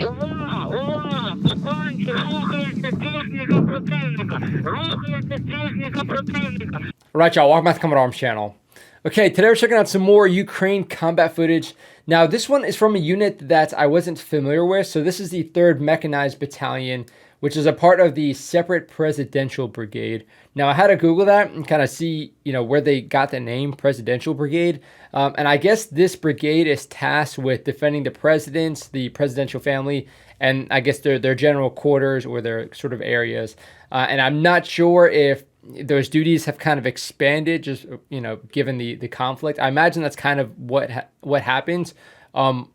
Увага! Увага! Покончи! Рухається техніка противника! Рухається техніка противника! Right, y'all, welcome back to Common Arms channel. Okay, today we're checking out some more Ukraine combat footage. Now, this one is from a unit that I wasn't familiar with. So this is the 3rd Mechanized Battalion, which is a part of the separate Presidential Brigade. Now, I had to Google that and kind of see, where they got the name Presidential Brigade. And I guess this brigade is tasked with defending the presidents, the presidential family, and I guess their general quarters or their sort of areas. And I'm not sure if those duties have kind of expanded, just given the conflict. I imagine that's kind of what happens,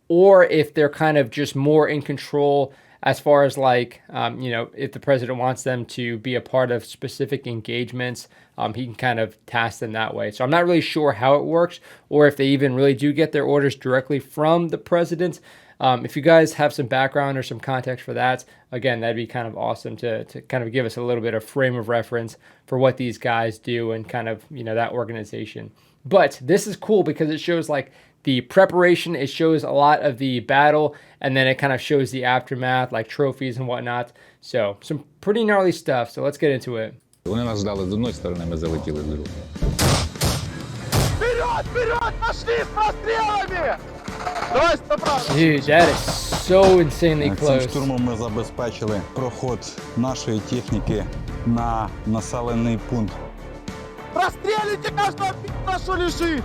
or if they're kind of just more in control as far as if the president wants them to be a part of specific engagements, he can kind of task them that way. So I'm not really sure how it works, or if they even really do get their orders directly from the president. If you guys have some background or some context for that, again, that'd be kind of awesome to kind of give us a little bit of frame of reference for what these guys do and kind of, that organization. But this is cool because it shows the preparation, it shows a lot of the battle, and then it kind of shows the aftermath, like trophies and whatnot. So some pretty gnarly stuff. So let's get into it. Вони нас ждали з одної сторони, ми залетіли з другої. Вперед! Вперед! Пошли с расстрелами! Давай направо! Dude, that is so insanely Цим close. штурмом ми забезпечили проход нашої техніки на населений пункт. Расстрелите каждого пи***а, что лежит!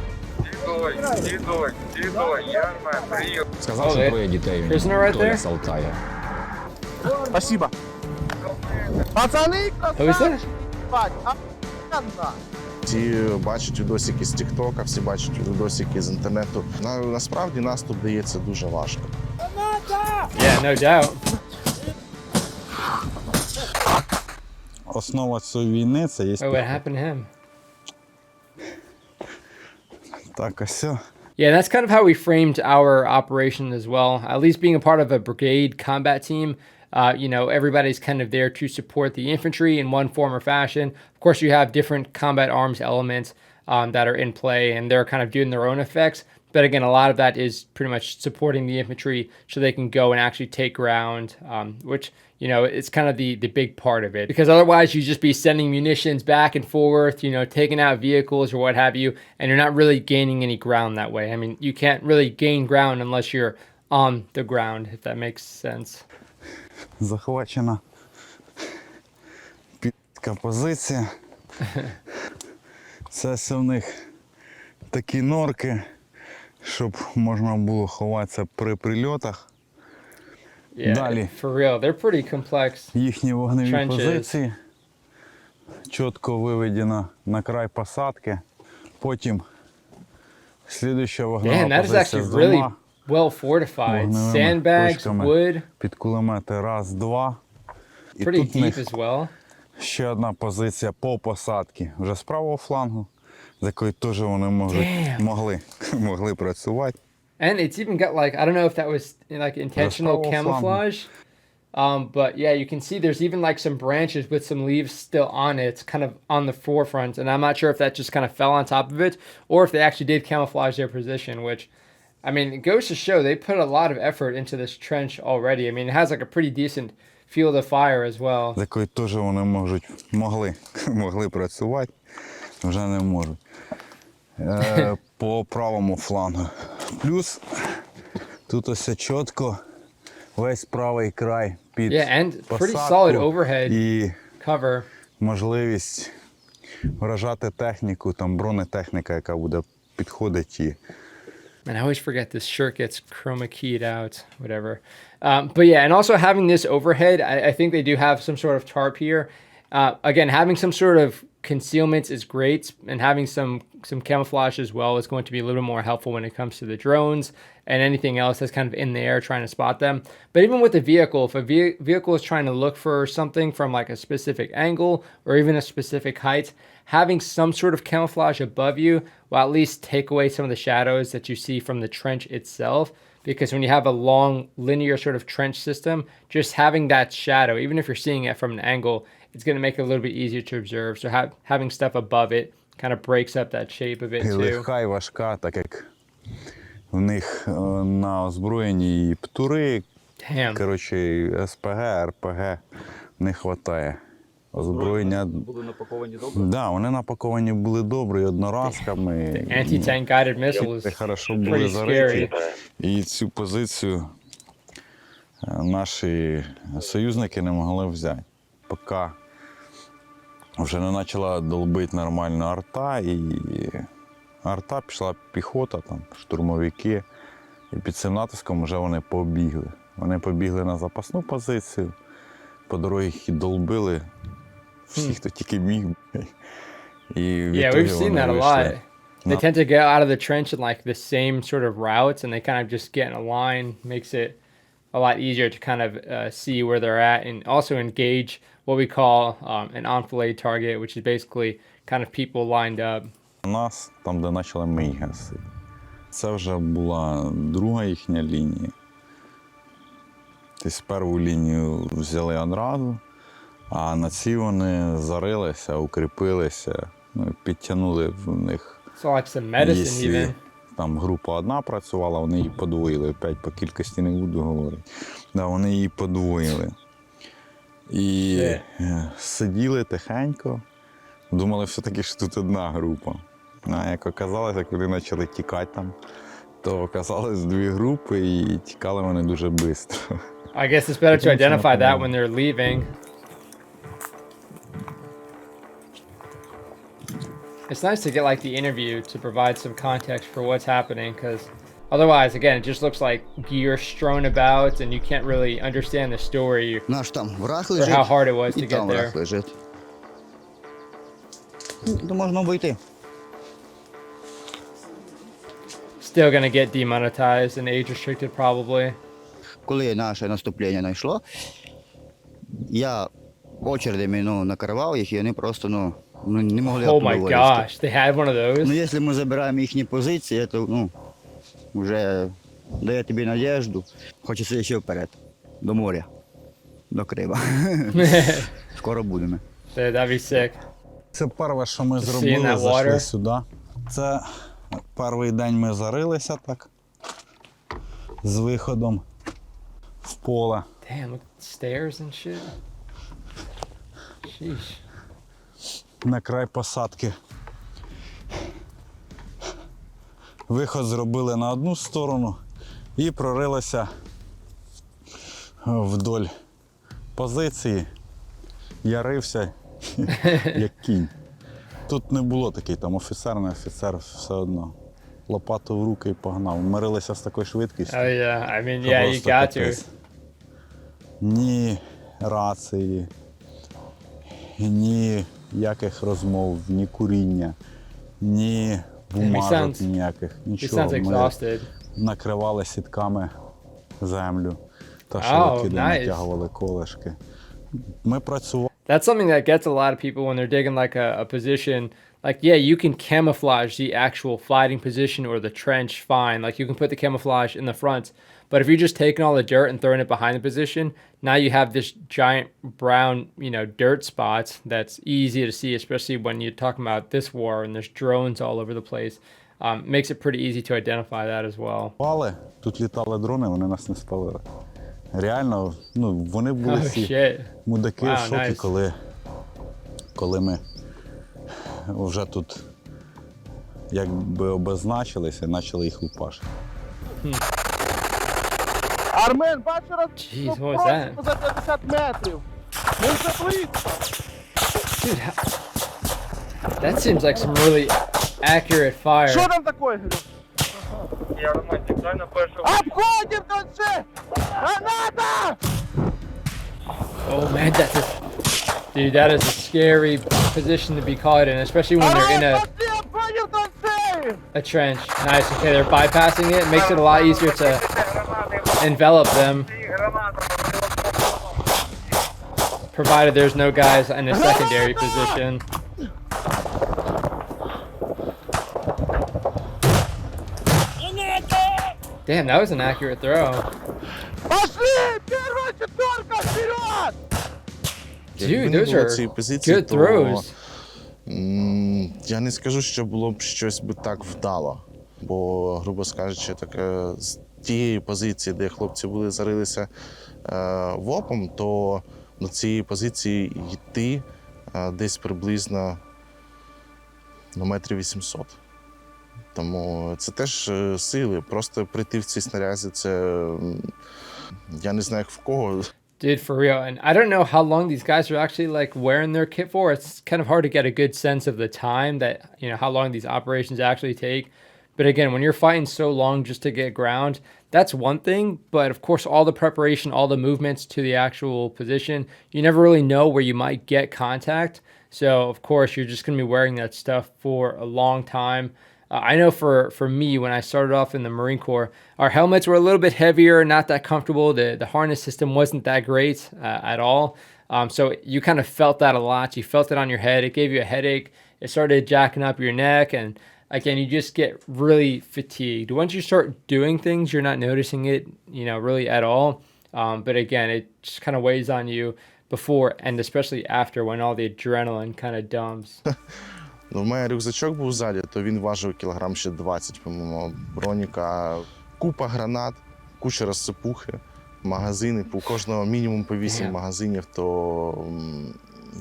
Дідой, Ярма, прийом. Сказав, що Oh, троє дітей у prisoner right нього, Толя there? з Алтая. Спасибо. Пацаны, Who is that? охуенно! Всі бачать відосики з Тіктока, всі бачать відосики з інтернету. Насправді наступ дається дуже важко. Yeah, no doubt. Основа цієї війни – це є Oh, what happened to him? так, ось. Yeah, that's kind of how we framed our operation as well. At least being a part of a brigade combat team, everybody's kind of there to support the infantry in one form or fashion. Of course, you have different combat arms elements that are in play, and they're kind of doing their own effects. But again, a lot of that is pretty much supporting the infantry so they can go and actually take ground, which, it's kind of the big part of it. Because otherwise, you just be sending munitions back and forth, taking out vehicles or what have you, and you're not really gaining any ground that way. I mean, you can't really gain ground unless you're on the ground, if that makes sense. Захвачена підка позиція. Це все в них такі норки, щоб можна було ховатися при прильотах. Yeah, Далі. for real, they're pretty complex. Їхні вогневі Trenches. позиції чітко виведено на край посадки. Потім слідуюча Man, вогнева that is позиція actually з really двома well fortified. вогневими Sandbags, точками wood, під кулемети раз, два. І pretty тут в deep них as well. ще одна позиція по посадці вже з правого флангу, з якої теж вони могли працювати. And it's even got I don't know if that was intentional powerful camouflage. But yeah, you can see there's even some branches with some leaves still on it. It's kind of on the forefront. And I'm not sure if that just kind of fell on top of it or if they actually did camouflage their position, which, I mean, it goes to show they put a lot of effort into this trench already. I mean, it has a pretty decent field of fire as well. З якої теж вони могли працювати, вже не можуть. По правому флангу. Плюс тут ось чітко весь правий край під посадку і cover. можливість вражати техніку, там бронетехніка, яка буде підходити. And I always forget this shirt gets chroma keyed out, whatever. But yeah, and also having this overhead, I think they do have some sort of tarp here. Again, having some sort of concealment is great, and having some camouflage as well is going to be a little bit more helpful when it comes to the drones and anything else that's kind of in the air trying to spot them. But even with the vehicle, if a vehicle is trying to look for something from a specific angle or even a specific height, having some sort of camouflage above you will at least take away some of the shadows that you see from the trench itself. Because when you have a long linear sort of trench system, just having that shadow, even if you're seeing it from an angle, it's going to make it a little bit easier to observe. So having stuff above it kind of breaks up that shape of it too. Легка і важка, так як в них на озброєнні і птури, Damn. Коротше, СПГ, РПГ не вистачає. Озброєння. Були напаковані добре? Да, вони напаковані були добре, і одноразками. Anti-tank guided missiles. Вони хорошо Pretty були scary. зариті. І цю позицію наші союзники не могли взяти. Поки вже не почала долбити нормально арта, і арта пішла піхота, там, штурмовики. І під цим натиском вже вони побігли. Вони побігли на запасну позицію, по дорозі їх і долбили всіх, хто тільки міг. І Yeah, we've seen that a lot. They tend to get out of the trench in like the same sort of routes, and they kind of just get in a line. Makes it a lot easier to kind of see where they're at, and also engage what we call an enfilade target, which is basically kind of people lined up. Нас, там, де почали ми їх гасити. Це вже була друга їхня лінія. Тобто першу лінію взяли одразу, а на цій вони зарилися, укріпилися, ну, підтягнули в них. So like some medicine Якщо even. там група одна працювала, вони її подвоїли. Опять по кількості не буду говорити. Да, вони її подвоїли. І сиділи тихенько, думали все-таки, що тут одна група. А як оказалося, коли почали тікати там, то оказалось дві групи і тікали вони дуже швидко. I guess it's better to identify that when they're leaving. It's nice to get like the interview to provide some context for what's happening, because otherwise, again, it just looks like gear strewn about and you can't really understand the story Наш там враг or лежить. how hard it was to І get там there. враг лежить. То можна обійти. Still gonna get demonetized and age restricted probably. Коли наше наступлення знайшло, я очередями накривав їх, і вони просто не могли Oh оттуда my вилізти. gosh, they had one of those? Ну, якщо ми забираємо їхні позиції, то вже дає тобі надіжду. Хочеться ще вперед, до моря, до Крима. Скоро будемо. Dude, that'd be sick. Це перше, що ми see in зробили, that зайшли water? сюди. Це перший день ми зарилися так, з виходом в поле. Damn, look at the stairs and shit. Sheesh. На край посадки. Виход зробили на одну сторону і прорилися вдоль позиції. Я рився, як кінь. Тут не було такий там офіцер, не офіцер, все одно. Лопату в руки і погнав. Ми рилися з такою швидкістю. Oh yeah, I mean, що yeah, you просто got to. капець. Ні рації, ні яких розмов, ні куріння, ні бумажок sounds- ніяких, He нічого. sounds Ми exhausted. накривали сітками землю, та Oh, широкі nice. натягували колишки. Ми працювали. That's something that gets a lot of people when they're digging like a position. Like, yeah, you can camouflage the actual fighting position or the trench fine. Like, you can put the camouflage in the front. But if you're just taking all the dirt and throwing it behind the position, now you have this giant brown, dirt spot that's easy to see, especially when you're talking about this war and there's drones all over the place. Makes it pretty easy to identify that as well. Тут літали дрони, вони нас не спалили. Реально, вони були Oh, всі shit. мудаки в Wow, шокі, nice. коли ми вже тут якби обозначилися і почали їх лупашити. Армен, бачу Jeez, what was that? за 50 метрів. Ми вже близько. Dude, that seems like some really accurate fire. Що там таке, говорю? Я романтик, дай на першу. Обходим конце! Граната! Oh man, dude, that is a scary position to be caught in, especially when they're in Обходим конце! a trench. Nice, okay, they're bypassing it. Makes it a lot easier to envelop them, provided there's no guys in a secondary position. Damn, that was an accurate throw. Пошли! Первая четверка, вперед! Dude, those are good throws. Я не скажу, що було б щось би так вдало. Бо, грубо скажучи, таке тієї позиції, де хлопці були зарилися в опом, то до цієї позиції йти десь приблизно метрів 800. Тому це теж сили. Просто прийти в цій снарязі, це я не знаю, як в кого. Dude, for real. And I don't know how long these guys are actually like wearing their kit for. It's kind of hard to get a good sense of the time that, you know, how long these operations actually take. But again, when you're fighting so long just to get ground, that's one thing. But of course, all the preparation, all the movements to the actual position, you never really know where you might get contact. So of course, you're just going to be wearing that stuff for a long time. I know for me, when I started off in the Marine Corps, our helmets were a little bit heavier, not that comfortable. The harness system wasn't that great at all. So you kind of felt that a lot. You felt it on your head. It gave you a headache. It started jacking up your neck. And again, you just get really fatigued. Once you start doing things, you're not noticing it, you know, really at all. But again, it just kind of weighs on you before and especially after when all the adrenaline kind of dumps. У мене рюкзачок був ззаді, то він важив кілограм ще 20, по-моєму, броніка. Купа гранат, куча розсипухи, магазини, у кожного мінімум по 8 магазинів, то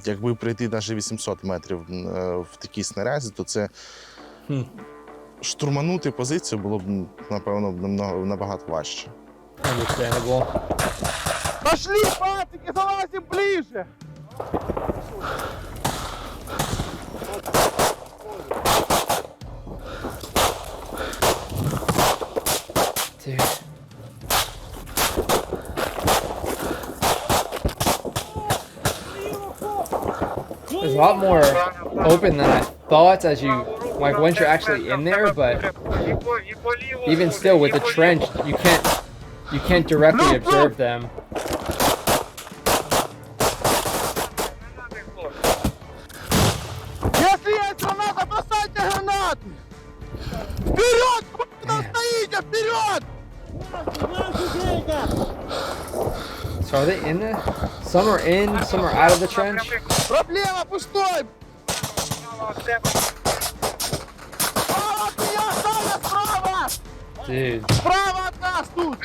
якби пройти навіть 800 метрів в такій снарязі, то це штурманути позицію було б, напевно, набагато важче. Understandable. Пошли, пацики, залазим ближе! Dude. There's a lot more open than I thought as you, like once you're actually in there, but even still with the trench, you can't directly observe them. Если есть граната, бросайте гранаты! Вперед! Куда стоите? Вперед! So are they in there? Some are in, some are out of the trench. Проблема пустой! Справа от меня, Саня, справа! Dude. Справа от нас тут!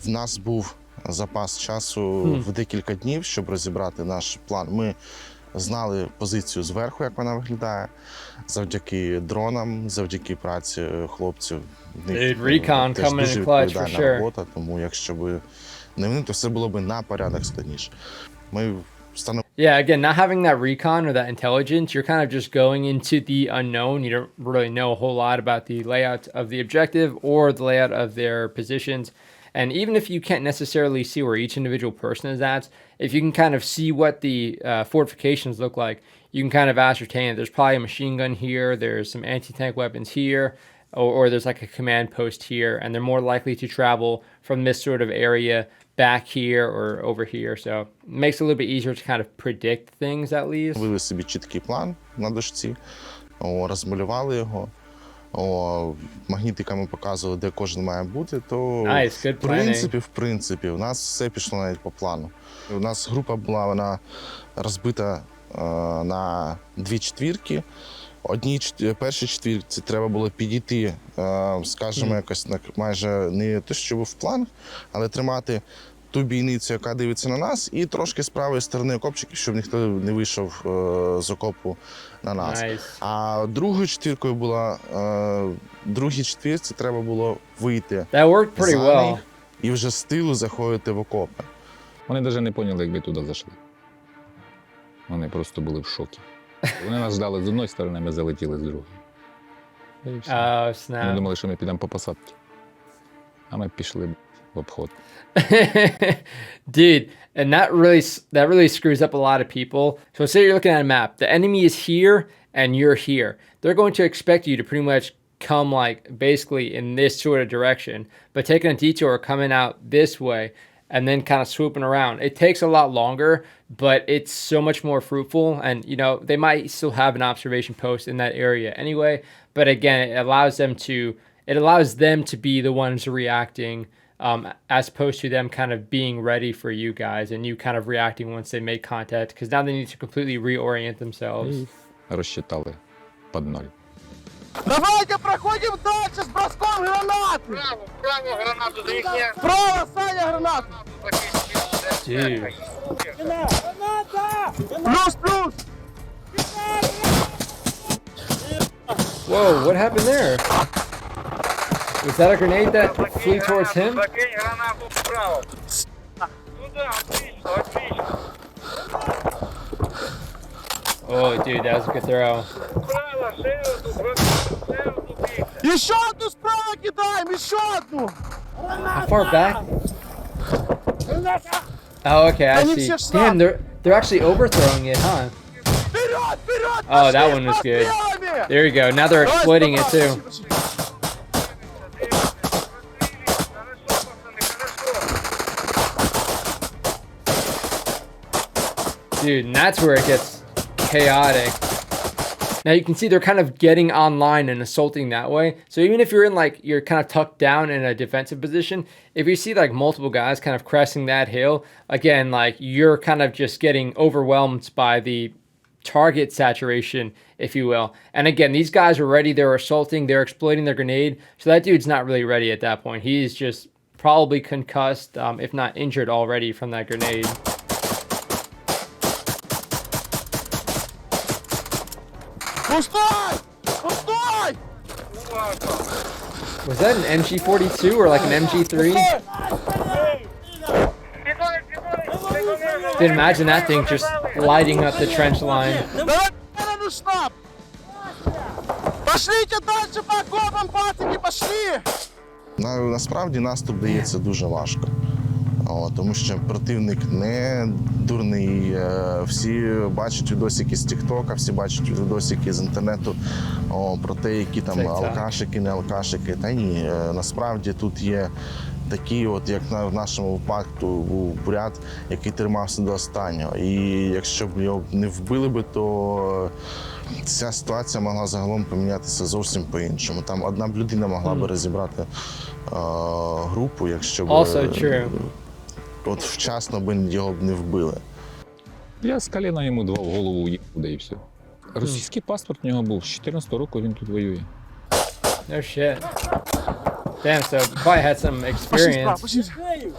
В нас був запас часу в декілька днів, щоб розібрати наш план. Ми знали позицію зверху, як вона виглядає, завдяки дронам, завдяки праці хлопців. Dude, recon теж coming дуже in clutch for відповідальна sure. робота, тому якщо б не вони, то все було б на порядок складніше. Ми встановили. Yeah, again, not having that recon or that intelligence, you're kind of just going into the unknown. You don't really know a whole lot about the layout of the objective or the layout of their positions. And even if you can't necessarily see where each individual person is at, if you can kind of see what the fortifications look like, you can kind of ascertain that there's probably a machine gun here, there's some anti-tank weapons here, or there's like a command post here, and they're more likely to travel from this sort of area back here or over here. So it makes it a little bit easier to kind of predict things at least. Вивели собі чіткий план на дошці, розмалювали його, магнітиками показували, де кожен має бути, то Nice, good planning. в принципі, у нас все пішло навіть по плану. У нас група була, вона розбита на дві четвірки. Першій четвірці треба було підійти, скажімо, якось майже не те, що був план, але тримати ту бійницю, яка дивиться на нас, і трошки з правої сторони окопчиків, щоб ніхто не вийшов з окопу на нас. Nice. А другою четвіркою була, другій четвірці треба було вийти That worked pretty за well. них і вже з тилу заходити в окопи. Вони навіть не поняли, як ми туди зайшли. Вони просто були в шокі. Вони нас ждали з одної сторони, ми залетіли з другої. І все. Oh, Вони snap. думали, що ми підемо по посадці. А ми пішли в обход. Dude, and that really screws up a lot of people. So say you're looking at a map, the enemy is here and you're here. They're going to expect you to pretty much come like basically in this sort of direction, but taking a detour, coming out this way, and then kind of swooping around. It takes a lot longer, but it's so much more fruitful. And, you know, they might still have an observation post in that area anyway. But again, it allows them to be the ones reacting, as opposed to them kind of being ready for you guys and you kind of reacting once they make contact, because now they need to completely reorient themselves. Розчитали під ноль. Давайте проходим дальше с броском гранаты. Право гранату до їхня. Справа, Саня, гранату. Dude. Плюс, плюс. Whoa, what happened there? Was that a grenade that flew towards him? Закинь гранату вправо. Туда, отлично, отлично. Oh, dude, that was a good throw. Вправо, ще одну бійся. Еще одну справа кидаем, еще одну. How far back? Oh, okay, I Они see. все шла. Damn, they're actually overthrowing it, huh? Вперед, вперед. Oh, that пошли one was с good. расстрелами. There you go. Now they're Давай, exploiting it давай, too. пошли, пошли. Хорошо, пацаны, хорошо. Dude, and that's where it gets chaotic. Now you can see they're kind of getting online and assaulting that way. So even if you're in like, you're kind of tucked down in a defensive position, if you see like multiple guys kind of cresting that hill, again, like you're kind of just getting overwhelmed by the target saturation, if you will. And again, these guys are ready. They're assaulting. They're exploiting their grenade. So that dude's not really ready at that point. He's just probably concussed, if not injured already from that grenade. Пустой! Пустой! Was that an MG42 or like an MG3? Dude, imagine that thing just lighting up the trench line. Давай, на штаб! Пошлите дальше по окопам, пацики, пошли! Насправді наступ дається дуже важко. Тому що противник не дурний. Всі бачать відосики з Тіктока, всі бачать відосики з інтернету про те, які там алкашики, не алкашики. Та ні, насправді тут є такі, от як в нашому випадку був бурят, який тримався до останнього. І якщо б його не вбили би, то ця ситуація могла загалом помінятися зовсім по-іншому. Там одна б людина могла б розібрати групу, якщо б от вчасно б його б не вбили. Я з коліна йому два в голову уїхав, да і все. Російський паспорт в нього був. З 14 року він тут воює. No shit. Damn, so you probably had some Пошли справа, experience. пошли.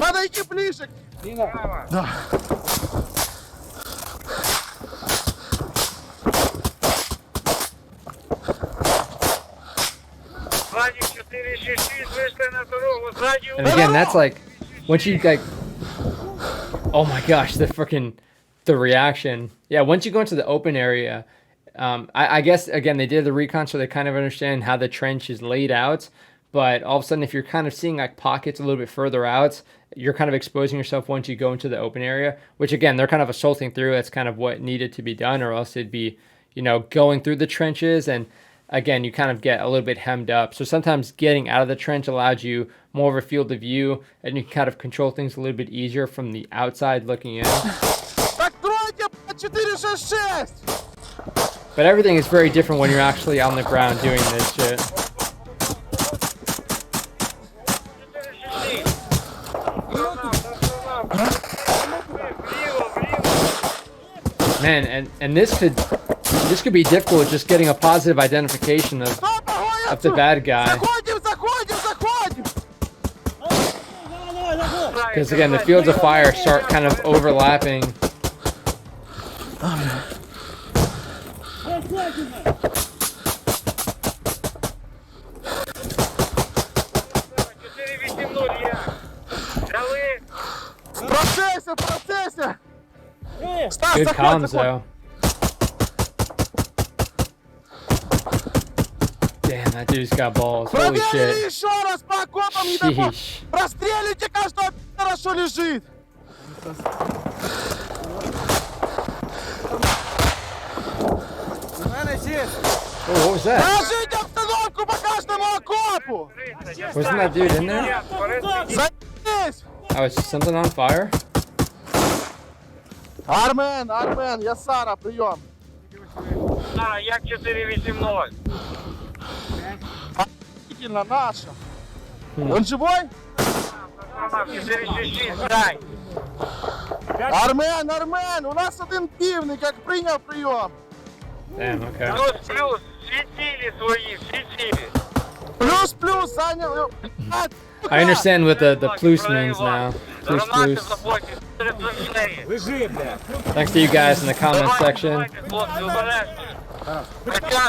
Надо идти ближе. Да. Ззаді 466, вийшли на дорогу, ззаді. And again, that's like, once you like, oh my gosh, the reaction. Yeah, once you go into the open area, I guess, again, they did the recon so they kind of understand how the trench is laid out. But all of a sudden, if you're kind of seeing like pockets a little bit further out, you're kind of exposing yourself once you go into the open area, which again, they're kind of assaulting through. That's kind of what needed to be done, or else it'd be, you know, going through the trenches. And again, you kind of get a little bit hemmed up. So sometimes getting out of the trench allows you more of a field of view, and you can kind of control things a little bit easier from the outside looking in. Так, тройте, 466! But everything is very different when you're actually on the ground doing this shit. Man, and this could be difficult, just getting a positive identification of the bad guy. Заходим, заходим, заходим! Because again, the fields of fire start kind of overlapping. В процессе, в процессе! Стас, Good заходь, comms заходь! though. Damn, that dude's got balls. Holy Проверили shit. еще раз по окопам, не допустим! Sheesh. Простреливайте каждого, хорошо лежит! Oh, what was that? Положите обстановку по каждому окопу! Wasn't that dude in there? Заебись! Oh, is something on fire? Армен, Армен, я Сара, прием! Сара, як 480? Офигительно, наша! Он живой? 466, дай. Армен, Армен, у нас один півник, як прийняв прийом! Damn, okay. Плюс, всі цілі свої, всі цілі. Плюс, зайняв. I understand what the plus means now. Plus Гранати plus. заходять через двері. Лежи, бля. Thanks to you guys in the comment section. Давайте, хлопці, обережно.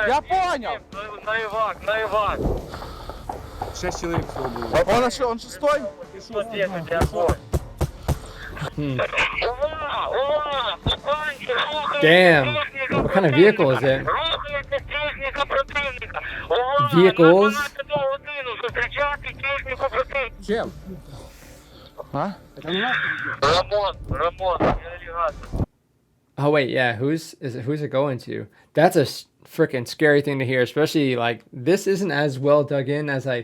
Я понял. На івак. 6 чоловік всього було. Он шестой? Тут є, тут є огонь. Damn. What kind of vehicle is it? Рухається техніка противника. Vehicles? 12 годину зустрічати техніку противника. Чем? А? Рамон, навігатор. Oh wait, yeah. Who's it going to? That's a freaking scary thing to hear, especially like this isn't as well dug in as I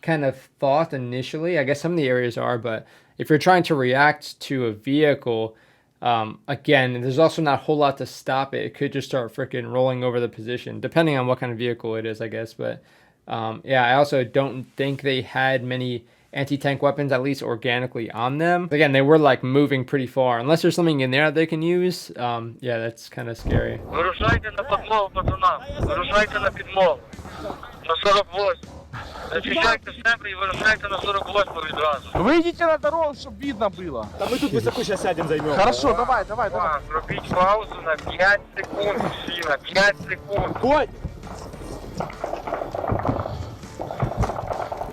kind of thought initially. I guess some of the areas are, but if you're trying to react to a vehicle, again, there's also not a whole lot to stop it. It could just start freaking rolling over the position, depending on what kind of vehicle it is, I guess. But yeah, I also don't think they had many anti-tank weapons, at least organically, on them. Again, they were like moving pretty far. Unless there's something in there that they can use, yeah, that's kind of scary. Вирушайте на підмогу, пацанам. Вирушайте на підмогу. На 48. Зачищайте себе і вирушайте на 48 відразу. Выйдите на дорогу, чтобы видно было. Та ми тут високо зараз сядемо, займемо. Хорошо, давай. Зробіть паузу на 5 секунд, всі, на 5 секунд. Будь.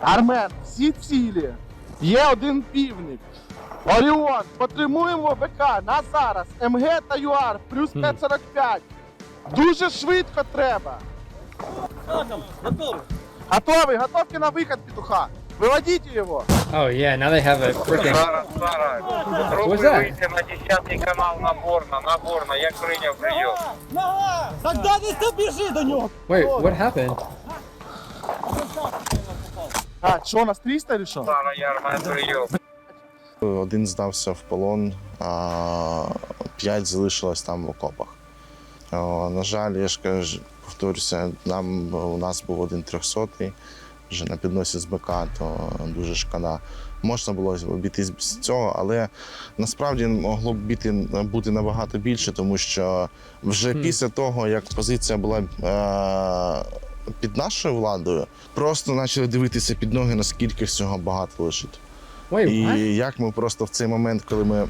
Армен, всі цілі. Є один півник. Оріон, потримуємо ВК на зараз. МГ та ЮАР, плюс 545. Дуже швидко треба. Готовий, готовки на вихід, петуха. Виводіть його. Oh yeah, now they have a freaking. Зараз. What's Групи that? вийти на 10-й канал наборна. Як прийняв прийом. Тогда не біжи до нього. Wait, what happened? А, що, у нас 300 чи що? Зараз Ярман прийом. Один здався в полон, а 5 залишилось там в окопах. На жаль, я ж кажу, повторюся, у нас був один 300-й, вже на підносі з БК, то дуже шкода. Можна було обійтись без цього, але насправді могло б бути набагато більше, тому що вже після того, як позиція була під нашою владою, просто почали дивитися під ноги, наскільки всього багато лежить. Wait, І what? як ми просто в цей момент, коли ми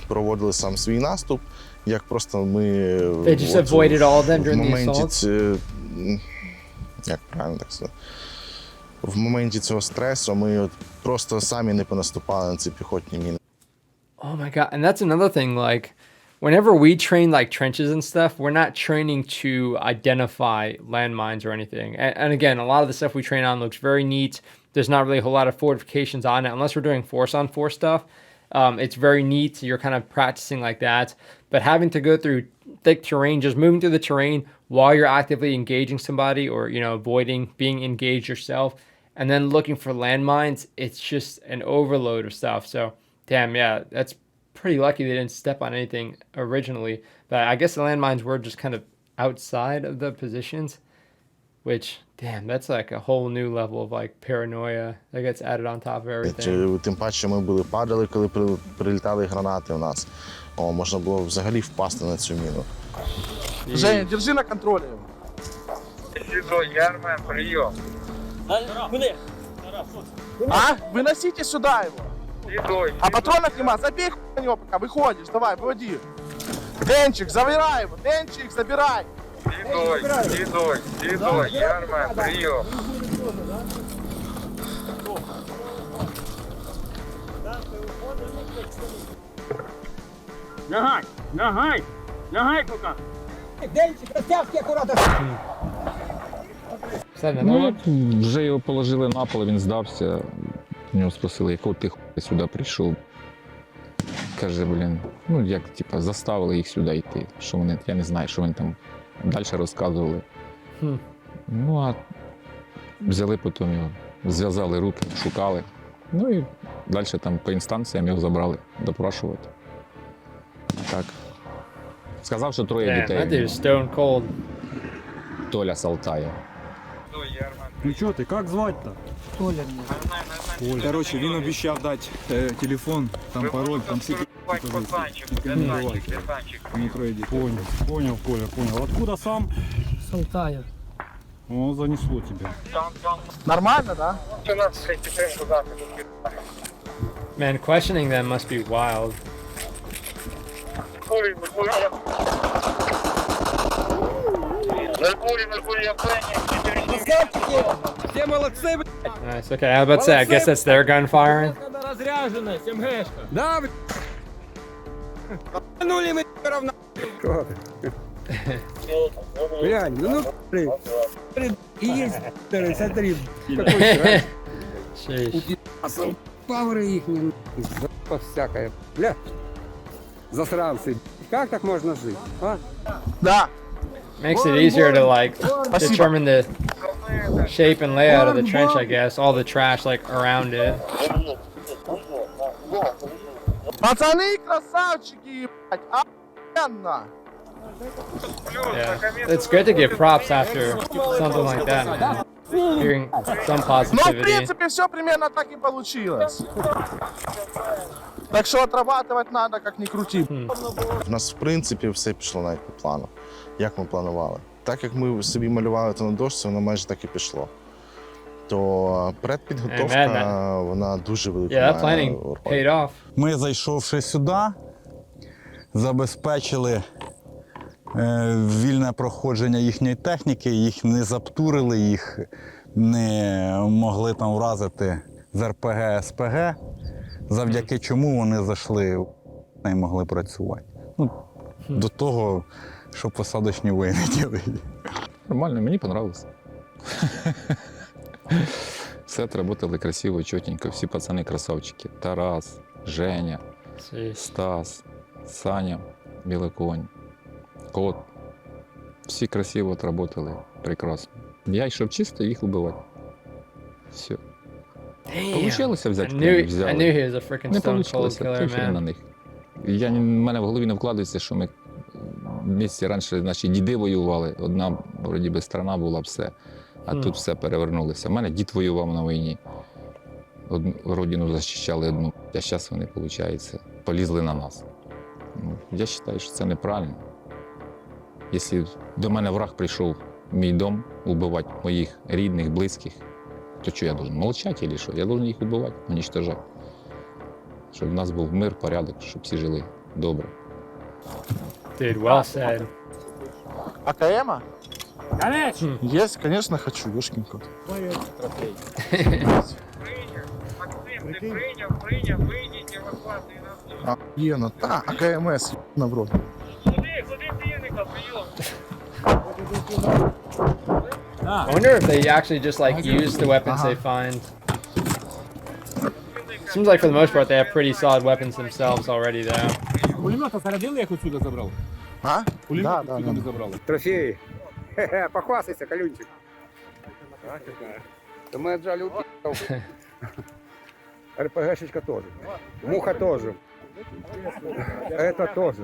проводили сам свій наступ, як просто ми They just avoided all of them в during the моменті assault? як правильно так сказати? В моменті цього стресу ми от просто самі не понаступали на ці піхотні міни. Oh my god, and that's another thing, like, whenever we train like trenches and stuff, we're not training to identify landmines or anything. And again, a lot of the stuff we train on looks very neat. There's not really a whole lot of fortifications on it, unless we're doing force-on-force stuff. It's very neat. You're kind of practicing like that. But having to go through thick terrain, just moving through the terrain while you're actively engaging somebody or, you know, avoiding being engaged yourself, and then looking for landmines, it's just an overload of stuff. So, damn, yeah, that's pretty lucky they didn't step on anything originally. But I guess the landmines were just kind of outside of the positions, which, damn, that's like a whole new level of like paranoia that gets added on top of everything. Тим паче ми падали, коли прилітали гранати у нас. Можна було взагалі впасти на цю міну. Женя, держи на контролі його. Сідо, Ярман прийом. А? Выносите сюда его. Сідой. А патронов нема, забей хуй на него пока, выходишь, давай, выводи. Денчик, забирай его, Денчик, забирай. Сідой, Ярман прийом. Лягай поки. Is that another one? Вже його положили на пол, він здався. У нього спросили, якого ти сюди прийшов. Каже, ну як, типа, заставили їх сюди йти. Що вони, я не знаю, що вони там далі розказували. Ну, а взяли потім його, зв'язали руки, шукали. Ну і далі там по інстанціям його забрали допрашувати. Так. Сказав, що 3 Damn, дітей. that dude's stone cold. Толя з Алтая. Ну чё ты, как звать-то? Толя. Короче, він обіцяв дати телефон, там пароль, там всі Пацанчик, пацанчик. Не трейди. Понял, Коля, понял. Откуда сам? С Алтая. О, занесло тебя. Там. Нормально, да? У нас підтримку дати. Man, questioning them must be wild. Меркурий, Все молодцы, Nice. Okay, I was about to say, I guess that's their gun firing. разряженность, МГшка. Да, нули мы равно. Глянь, и есть, смотри, Sheesh. павры их не всякое. Бля, засранцы. Как так можно жить, а? Да. Makes it easier to like determine the shape and layout of the trench, I guess. All the trash like around it. Пацани, красавчики, ебать, охуенно. Yeah, it's good to give props after something like that, man. Hearing some Ну, в positivity. принципе, все примерно так и получилось. Так что отрабатывать надо, как ни крути. У нас, в принципі, все пішло навіть по плану, як ми планували. Так як ми собі малювали це на дошці, воно майже так і пішло. То предпідготовка, вона дуже велика. Yeah, that planning paid off. Ми, зайшовши сюди, забезпечили вільне проходження їхньої техніки, їх не заптурили, їх не могли там вразити з РПГ, СПГ, завдяки чому вони зайшли і могли працювати. Ну, до того, що посадочні винайділи. Нормально, мені понравилось. Все отработали красиво, чотенько, всі пацани красавчики. Тарас, Женя, Jeez. Стас, Саня, Білоконь, Кот. Всі красиво отработали, прекрасно. Я йшов чисто їх вбивати. Все. Получилося I взяти, knew взяли. he was a freaking Не stone вийшло, cold killer, пішли на man. них. В мене в голові не вкладається, що ми в місті раніше наші діди воювали, одна вроді би страна була, все, а тут все перевернулося. У мене дід воював на війні, одну родину захищали одну, а зараз вони, виходить, полізли на нас. Ну, я вважаю, що це неправильно. Якщо до мене враг прийшов в мій дом убивати моїх рідних, близьких, то що я должен молчати чи що? Я должен їх убивати, уничтожати. Щоб в нас був мир, порядок, щоб всі жили добре. Dude, well said. АКМа? Конечно. Есть, конечно, хочу, ёшкин кот. Прийняв, вийдіть, евакуацію на Охуенно, та, АКМС, на в рот. Куди півника, прийом. I wonder if they actually just like use the weapons they find. Seems like for the most part they have pretty solid weapons themselves already though. Пулемета зарядили, як отсюда забрав? А? Пулемет Да, отсюда не да. забрали. Трофеї. Хе-хе, похвастайся, Калюнчик. Да мы отжали у РПГшечка тоже. Муха тоже. Это тоже.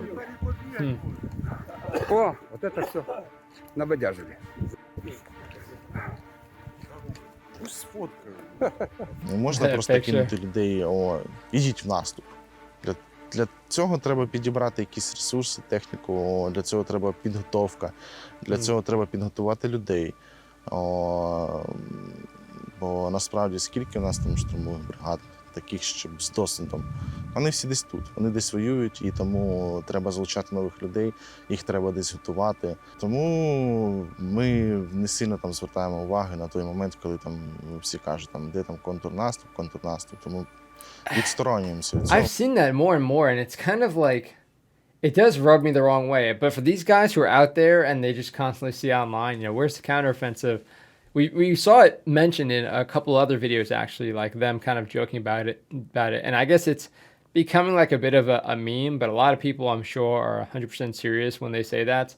О, вот это все набодяжили. Пусть сфоткаю. Не можна Це просто picture. кинути людей, ідіть в наступ. Для цього треба підібрати якісь ресурси, техніку, для цього треба підготовка, для цього треба підготувати людей. Бо насправді скільки в нас там штурмових бригад, таких, щоб з досвідом. Вони всі десь тут, вони десь воюють, і тому треба залучати нових людей, їх треба десь готувати. Тому ми не сильно там звертаємо уваги на той момент, коли там всі кажуть, там, де там контрнаступ. Тому відсторонюємося від цього. I've seen that more and more, and it's kind of like it does rub me the wrong way. But for these guys who are out there and they just constantly see online, you know, where's the counteroffensive? We saw it mentioned in a couple other videos actually, like them kind of joking about it. And I guess it's becoming like a bit of a meme, but a lot of people I'm sure are 100% serious when they say that.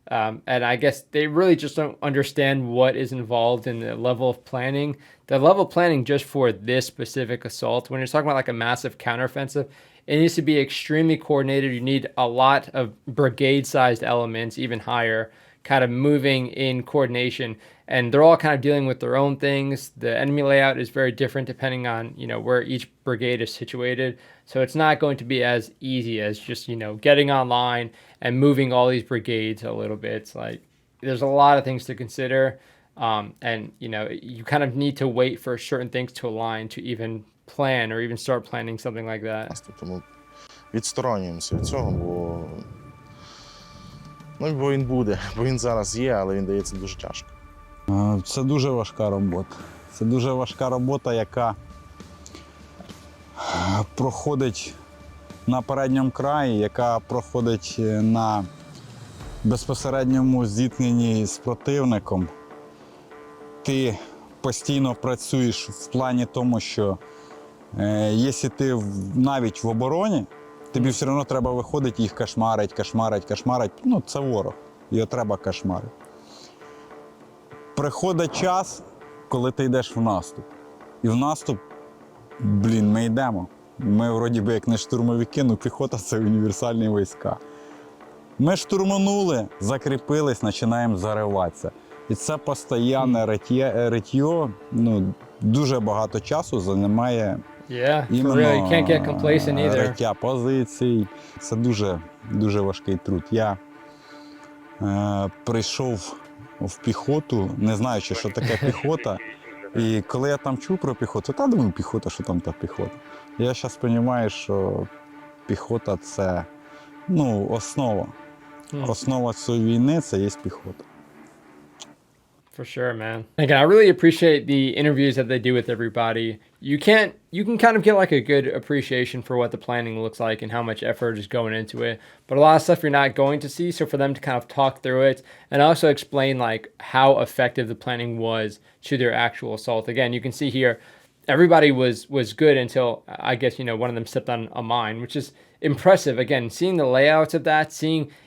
And I guess they really just don't understand what is involved in the level of planning. The level of planning just for this specific assault, when you're talking about like a massive counteroffensive, it needs to be extremely coordinated. You need a lot of brigade-sized elements, even higher, kind of moving in coordination, and they're all kind of dealing with their own things. The enemy layout is very different depending on, you know, where each brigade is situated. So it's not going to be as easy as just, you know, getting online and moving all these brigades a little bit. It's like there's a lot of things to consider. And, you know, you kind of need to wait for certain things to align to even plan or even start planning something like that. Тому відсторонюємося від цього, бо він буде, бо він зараз є, але він дається дуже тяжко. Це дуже важка робота. Це дуже важка робота, яка проходить на передньому краї, яка проходить на безпосередньому зіткненні з противником. Ти постійно працюєш в плані тому, що якщо ти навіть в обороні, тобі все одно треба виходити їх кошмарить. Ну, це ворог, його треба кошмарити. Приходить час, коли ти йдеш в наступ. І в наступ, ми йдемо. Ми вроді би як не штурмовики, ну піхота – це універсальні війська. Ми штурманули, закріпились, починаємо зариватися. І це постійне риття, ну, дуже багато часу займає іменно риття позицій. Це дуже, дуже важкий труд. Я прийшов в піхоту, не знаючи, що таке піхота. І коли я там чув про піхоту, думаю, піхота, що там та піхота. Я зараз розумію, що піхота – це, ну, основа. Основа цієї війни – це є піхота. For sure, man. Again, I really appreciate the interviews that they do with everybody. You can kind of get like a good appreciation for what the planning looks like and how much effort is going into it. But a lot of stuff you're not going to see. So for them to kind of talk through it and also explain like how effective the planning was to their actual assault. Again, you can see here, everybody was good until, I guess, you know, one of them stepped on a mine, which is impressive. Again, seeing the layouts of that,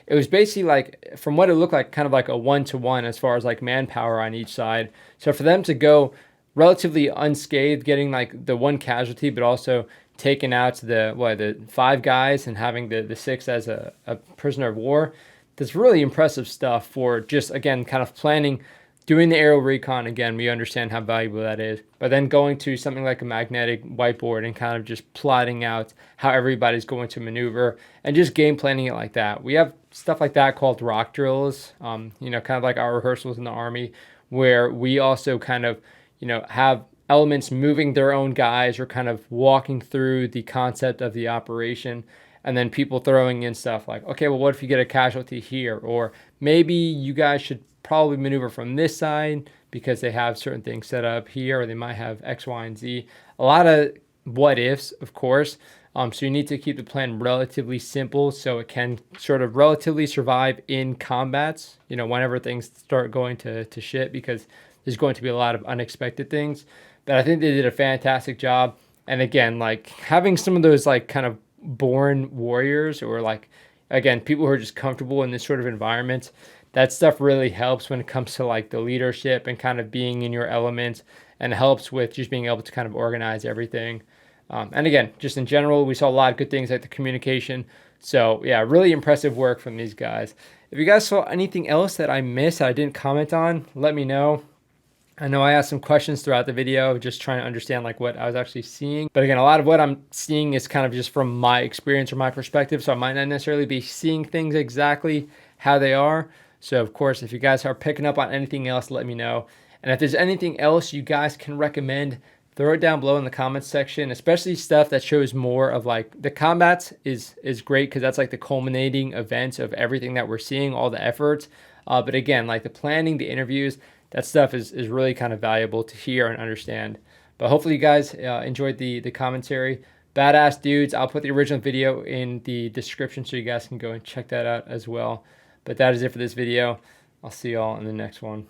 it was basically like, from what it looked like, kind of like a 1-to-1 as far as like manpower on each side. So for them to go relatively unscathed, getting like the one casualty, but also taking out the 5 guys and having the 6 as a prisoner of war, that's really impressive stuff for just, again, kind of planning. Doing the aerial recon, again, we understand how valuable that is. But then going to something like a magnetic whiteboard and kind of just plotting out how everybody's going to maneuver and just game planning it like that. We have stuff like that called rock drills, you know, kind of like our rehearsals in the Army, where we also kind of, you know, have elements moving their own guys or kind of walking through the concept of the operation. And then people throwing in stuff like, okay, well, what if you get a casualty here? Or maybe you guys should probably maneuver from this side because they have certain things set up here, or they might have X, Y, and Z. A lot of what ifs, of course. So you need to keep the plan relatively simple so it can sort of relatively survive in combats, you know, whenever things start going to shit, because there's going to be a lot of unexpected things. But I think they did a fantastic job. And again, like having some of those like kind of born warriors, or like, again, people who are just comfortable in this sort of environment, that stuff really helps when it comes to like the leadership and kind of being in your element, and helps with just being able to kind of organize everything. And again, just in general, we saw a lot of good things like the communication. So yeah, really impressive work from these guys. If you guys saw anything else that I missed that I didn't comment on, let me know. I know I asked some questions throughout the video, just trying to understand like what I was actually seeing. But again, a lot of what I'm seeing is kind of just from my experience or my perspective. So I might not necessarily be seeing things exactly how they are. So of course, if you guys are picking up on anything else, let me know. And if there's anything else you guys can recommend, throw it down below in the comments section, especially stuff that shows more of like the combats is great, because that's like the culminating event of everything that we're seeing, all the efforts. But again, like the planning, the interviews, that stuff is really kind of valuable to hear and understand. But hopefully you guys enjoyed the commentary. Badass dudes. I'll put the original video in the description so you guys can go and check that out as well. But that is it for this video. I'll see y'all in the next one.